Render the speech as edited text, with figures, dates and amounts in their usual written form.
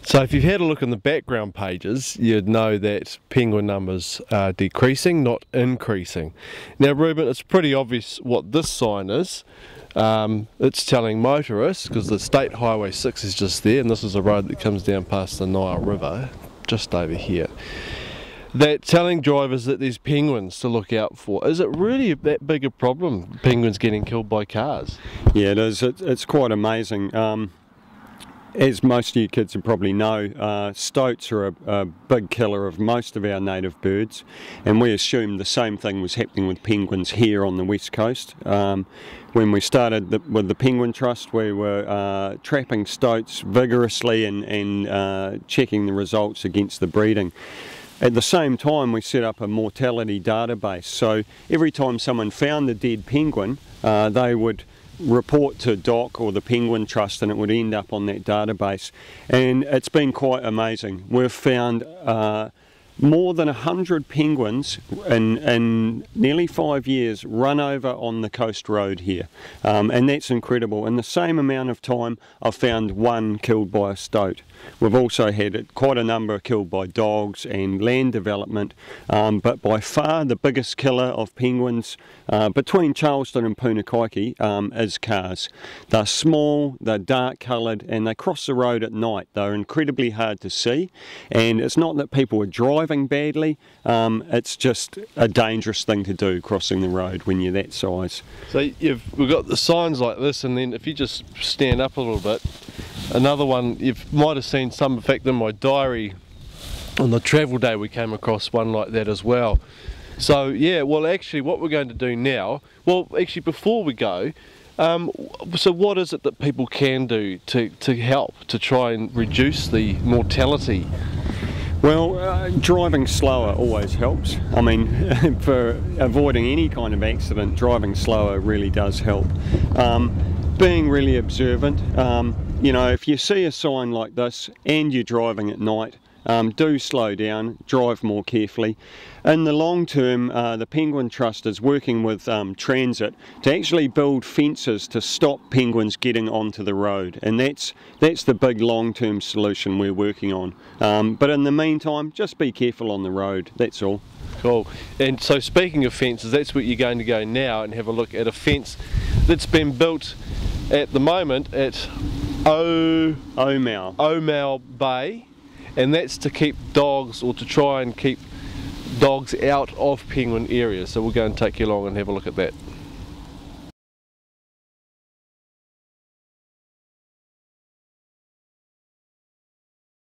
So if you've had a look in the background pages, you'd know that penguin numbers are decreasing, not increasing. Now Reuben, it's pretty obvious what this sign is. It's telling motorists, because the State Highway 6 is just there, and this is a road that comes down past the Nile River, just over here. That telling drivers that there's penguins to look out for. Is it really that big a problem, penguins getting killed by cars? Yeah, it is. It's quite amazing. As most of you kids will probably know, stoats are a big killer of most of our native birds, and we assumed the same thing was happening with penguins here on the west coast. When we started with the Penguin Trust, we were trapping stoats vigorously and checking the results against the breeding. At the same time, we set up a mortality database, so every time someone found a dead penguin, they would report to DOC or the Penguin Trust, and it would end up on that database. And it's been quite amazing. We've found more than 100 penguins in nearly 5 years run over on the coast road here, and that's incredible. In the same amount of time, I've found one killed by a stoat. We've also had quite a number killed by dogs and land development, but by far the biggest killer of penguins between Charleston and Punakaiki is cars. They're small, they're dark coloured, and they cross the road at night. They're incredibly hard to see, and it's not that people are driving badly, it's just a dangerous thing to do, crossing the road when you're that size. So we've got the signs like this, and then if you just stand up a little bit, another one, you might have seen some, in fact in my diary on the travel day we came across one like that as well. So yeah, well actually what we're going to do now, well actually before we go, so what is it that people can do to help to try and reduce the mortality? Well, driving slower always helps. I mean, for avoiding any kind of accident, driving slower really does help. Being really observant, you know, if you see a sign like this and you're driving at night, do slow down, drive more carefully. In the long term, the Penguin Trust is working with transit to actually build fences to stop penguins getting onto the road, and that's the big long-term solution we're working on. But in the meantime, just be careful on the road, that's all. Cool. And so speaking of fences, that's where you're going to go now and have a look at a fence that's been built at the moment at Omau Bay, and that's to keep dogs, or to try and keep dogs out of penguin areas. So we'll go and take you along and have a look at that.